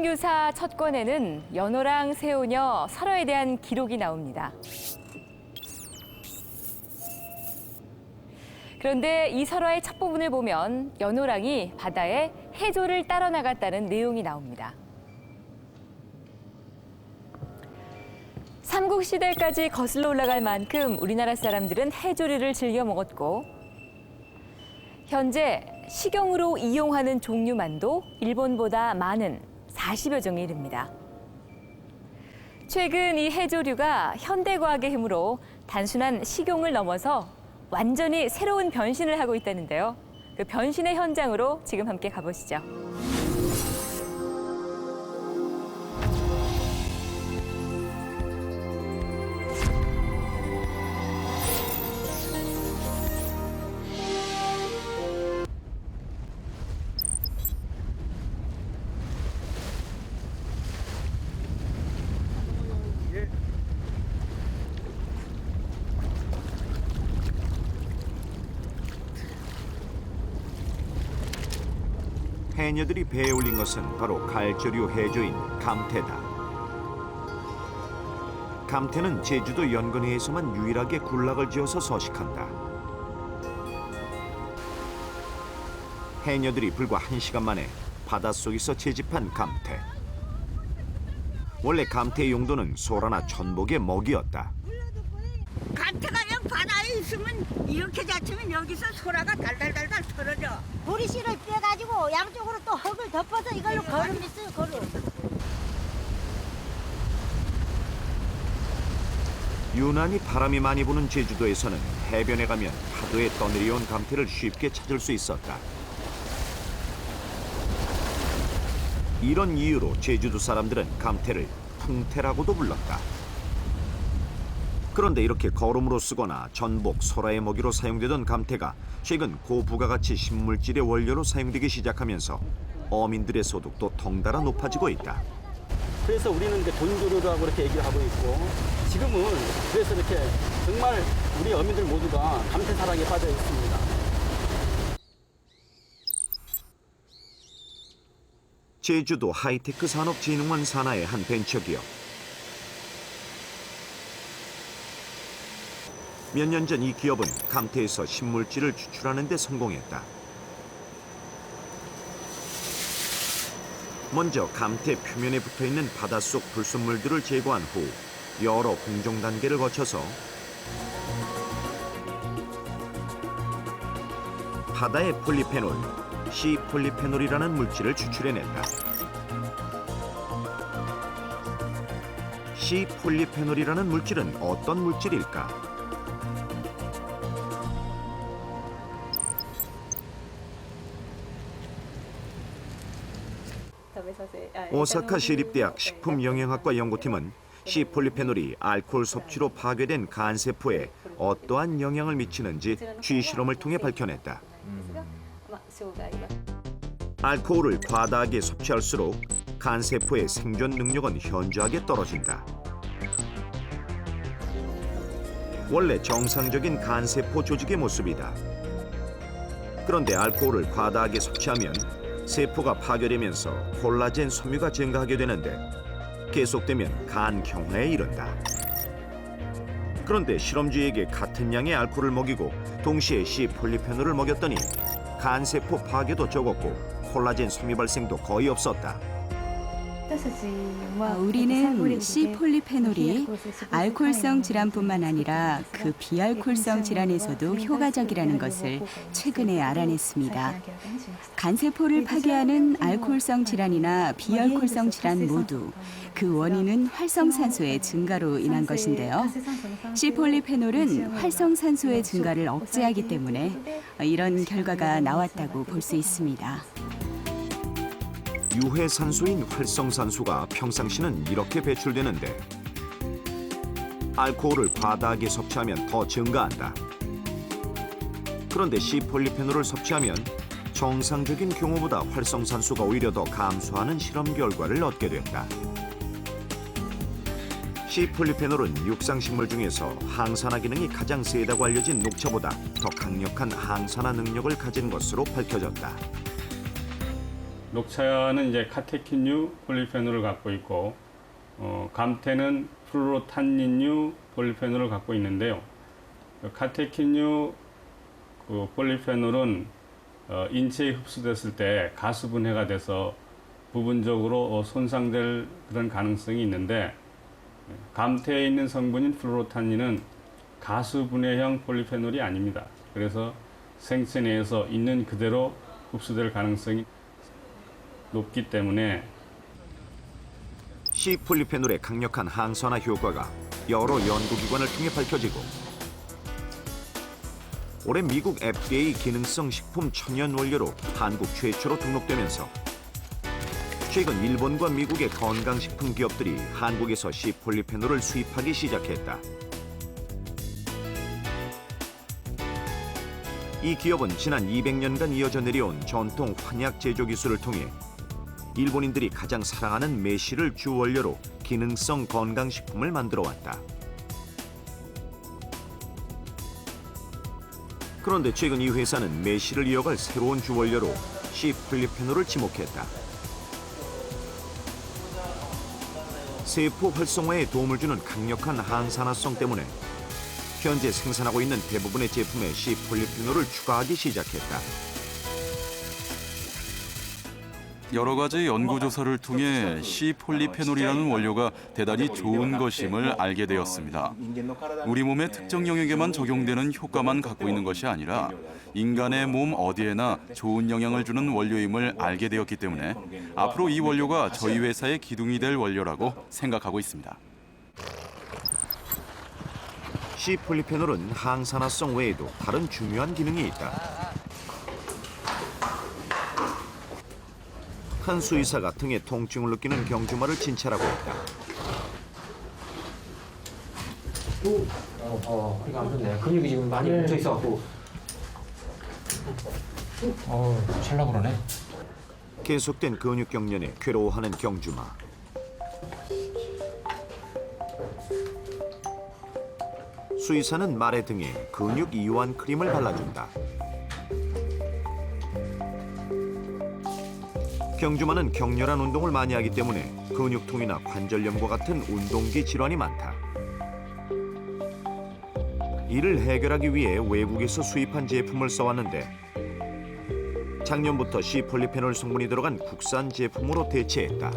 설문교사 첫 권에는 연호랑 새우녀 설어에 대한 기록이 나옵니다. 그런데 이 설화의 첫 부분을 보면 연호랑이 바다에 해조를 따라 나갔다는 내용이 나옵니다. 삼국시대까지 거슬러 올라갈 만큼 우리나라 사람들은 해조류를 즐겨 먹었고 현재 식용으로 이용하는 종류만도 일본보다 많은 40여 종에 이릅니다. 최근 이 해조류가 현대과학의 힘으로 단순한 식용을 넘어서 완전히 새로운 변신을 하고 있다는데요. 그 변신의 현장으로 지금 함께 가보시죠. 해녀들이 배에 올린 것은 바로 갈조류 해조인 감태다. 감태는 제주도 연근해에서만 유일하게 군락을 지어서 서식한다. 해녀들이 불과 1시간 만에 바닷속에서 채집한 감태. 원래 감태의 용도는 소라나 전복의 먹이였다. 감태가 영 바다에 있으면 이렇게 잡히면 여기서 소라가 달달달달 털어져. 보리씨를 빼가지고 양쪽으로 또 흙을 덮어서 이걸로 걸음 있어요, 걸음. 유난히 바람이 많이 부는 제주도에서는 해변에 가면 파도에 떠내려온 감태를 쉽게 찾을 수 있었다. 이런 이유로 제주도 사람들은 감태를 풍태라고도 불렀다. 그런데 이렇게 거름으로 쓰거나 전복, 소라의 먹이로 사용되던 감태가 최근 고부가가치 신물질의 원료로 사용되기 시작하면서 어민들의 소득도 덩달아 높아지고 있다. 그래서 우리는 이제 돈조류라고 이렇게 얘기를 하고 있고 지금은 그래서 이렇게 정말 우리 어민들 모두가 감태 사랑에 빠져 있습니다. 제주도 하이테크 산업진흥원 산하의 한 벤처기업. 몇 년 전 이 기업은 감태에서 신물질을 추출하는 데 성공했다. 먼저 감태 표면에 붙어있는 바닷속 불순물들을 제거한 후 여러 공정 단계를 거쳐서 바다의 폴리페놀, 시폴리페놀이라는 물질을 추출해냈다. 시폴리페놀이라는 물질은 어떤 물질일까? 오사카 시립대학 식품영양학과 연구팀은 시폴리페놀이 알코올 섭취로 파괴된 간세포에 어떠한 영향을 미치는지 쥐실험을 통해 밝혀냈다. 알코올을 과다하게 섭취할수록 간세포의 생존 능력은 현저하게 떨어진다. 원래 정상적인 간세포 조직의 모습이다. 그런데 알코올을 과다하게 섭취하면 세포가 파괴되면서 콜라겐 섬유가 증가하게 되는데 계속되면 간 경화에 이른다. 그런데 실험주에게 같은 양의 알코올을 먹이고 동시에 시폴리페놀을 먹였더니 간세포 파괴도 적었고 콜라겐 섬유 발생도 거의 없었다. 우리는 시폴리페놀이 알코올성 질환뿐만 아니라 그 비알코올성 질환에서도 효과적이라는 것을 최근에 알아냈습니다. 간세포를 파괴하는 알코올성 질환이나 비알코올성 질환 모두 그 원인은 활성산소의 증가로 인한 것인데요. 시폴리페놀은 활성산소의 증가를 억제하기 때문에 이런 결과가 나왔다고 볼 수 있습니다. 유해산소인 활성산소가 평상시는 이렇게 배출되는데 알코올을 과다하게 섭취하면 더 증가한다. 그런데 시폴리페놀을 섭취하면 정상적인 경우보다 활성산소가 오히려 더 감소하는 실험 결과를 얻게 됐다. 시폴리페놀은 육상식물 중에서 항산화 기능이 가장 세다고 알려진 녹차보다 더 강력한 항산화 능력을 가진 것으로 밝혀졌다. 녹차는 이제 카테킨류 폴리페놀을 갖고 있고 감태는 플루로탄닌류 폴리페놀을 갖고 있는데요. 카테킨류 폴리페놀은 인체에 흡수됐을 때 가수분해가 돼서 부분적으로 손상될 그런 가능성이 있는데 감태에 있는 성분인 플루로탄닌은 가수분해형 폴리페놀이 아닙니다. 그래서 생체 내에서 있는 그대로 흡수될 가능성이 높기 때문에 C폴리페놀의 강력한 항산화 효과가 여러 연구기관을 통해 밝혀지고 올해 미국 FDA 기능성 식품 천연 원료로 한국 최초로 등록되면서 최근 일본과 미국의 건강식품 기업들이 한국에서 C폴리페놀을 수입하기 시작했다. 이 기업은 지난 200년간 이어져 내려온 전통 환약 제조 기술을 통해 일본인들이 가장 사랑하는 매실을 주 원료로 기능성 건강식품을 만들어 왔다. 그런데 최근 이 회사는 매실을 이어갈 새로운 주 원료로 C폴리페놀을 지목했다. 세포 활성화에 도움을 주는 강력한 항산화성 때문에 현재 생산하고 있는 대부분의 제품에 C폴리페놀을 추가하기 시작했다. 여러 가지 연구조사를 통해 C폴리페놀이라는 원료가 대단히 좋은 것임을 알게 되었습니다. 우리 몸의 특정 영역에만 적용되는 효과만 갖고 있는 것이 아니라 인간의 몸 어디에나 좋은 영향을 주는 원료임을 알게 되었기 때문에 앞으로 이 원료가 저희 회사의 기둥이 될 원료라고 생각하고 있습니다. C폴리페놀은 항산화성 외에도 다른 중요한 기능이 있다. 한 수의사가 등에 통증을 느끼는 경주마를 진찰하고 있다. 허리가 안 좋네. 근육이 지금 많이 뭉쳐 있어갖고. 찰나 그러네. 계속된 근육 경련에 괴로워하는 경주마. 수의사는 말의 등에 근육 이완 크림을 발라준다. 경주마는 격렬한 운동을 많이 하기 때문에 근육통이나 관절염과 같은 운동기 질환이 많다. 이를 해결하기 위해 외국에서 수입한 제품을 써왔는데 작년부터 C폴리페놀 성분이 들어간 국산 제품으로 대체했다.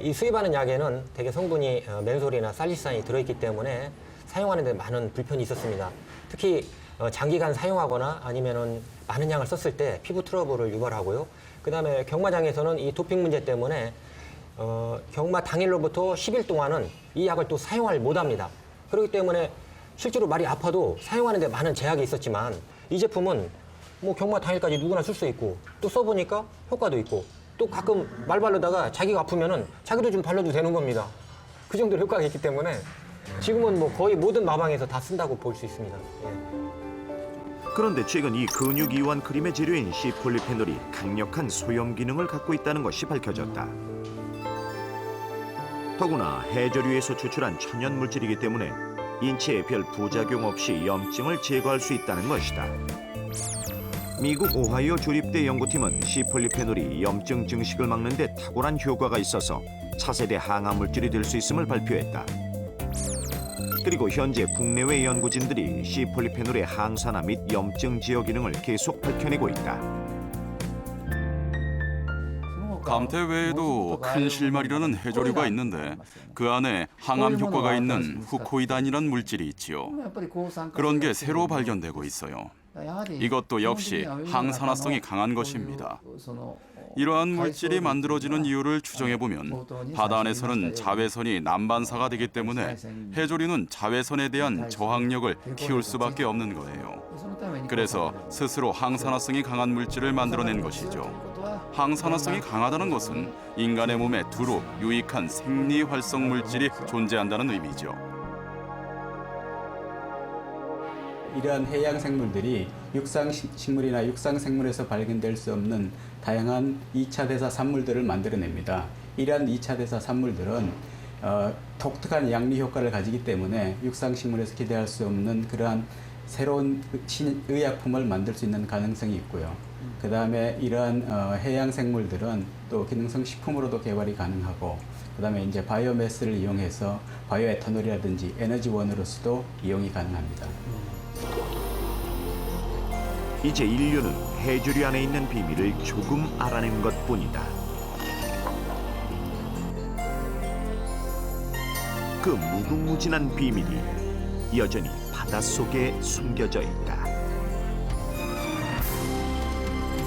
이 수입하는 약에는 대개 성분이 멘솔이나 살리산이 들어있기 때문에 사용하는 데 많은 불편이 있었습니다. 특히 장기간 사용하거나 아니면은 많은 양을 썼을 때 피부 트러블을 유발하고요. 그다음에 경마장에서는 이 도핑 문제 때문에 경마 당일로부터 10일 동안은 이 약을 또 사용을 못합니다. 그렇기 때문에 실제로 많이 아파도 사용하는 데 많은 제약이 있었지만 이 제품은 뭐 경마 당일까지 누구나 쓸 수 있고 또 써보니까 효과도 있고 또 가끔 말 바르다가 자기가 아프면은 자기도 좀 발라도 되는 겁니다. 그 정도로 효과가 있기 때문에 지금은 뭐 거의 모든 마방에서 다 쓴다고 볼 수 있습니다. 예. 그런데 최근 이 근육 이완 크림의 재료인 C폴리페놀이 강력한 소염 기능을 갖고 있다는 것이 밝혀졌다. 더구나 해조류에서 추출한 천연 물질이기 때문에 인체에 별 부작용 없이 염증을 제거할 수 있다는 것이다. 미국 오하이오 주립대 연구팀은 C폴리페놀이 염증 증식을 막는 데 탁월한 효과가 있어서 차세대 항암 물질이 될 수 있음을 발표했다. 그리고 현재 국내외 연구진들이 C폴리페놀의 항산화 및 염증 제어 기능을 계속 밝혀내고 있다. 감태 외에도 큰 실말이라는 해조류가 있는데 그 안에 항암 효과가 있는 후코이단이라는 물질이 있지요. 그런 게 새로 발견되고 있어요. 이것도 역시 항산화성이 강한 것입니다. 이러한 물질이 만들어지는 이유를 추정해보면 바다 안에서는 자외선이 남반사가 되기 때문에 해조류는 자외선에 대한 저항력을 키울 수밖에 없는 거예요. 그래서 스스로 항산화성이 강한 물질을 만들어낸 것이죠. 항산화성이 강하다는 것은 인간의 몸에 두루 유익한 생리활성 물질이 존재한다는 의미죠. 이러한 해양 생물들이 육상식물이나 육상생물에서 발견될 수 없는 다양한 2차 대사 산물들을 만들어냅니다. 이러한 2차 대사 산물들은 독특한 양리 효과를 가지기 때문에 육상식물에서 기대할 수 없는 그러한 새로운 의약품을 만들 수 있는 가능성이 있고요. 그다음에 이러한 해양 생물들은 또 기능성 식품으로도 개발이 가능하고, 그다음에 이제 바이오매스를 이용해서 바이오에탄올이라든지 에너지원으로서도 이용이 가능합니다. 이제 인류는 해조류 안에 있는 비밀을 조금 알아낸 것뿐이다. 그 무궁무진한 비밀이 여전히 바닷속에 숨겨져 있다.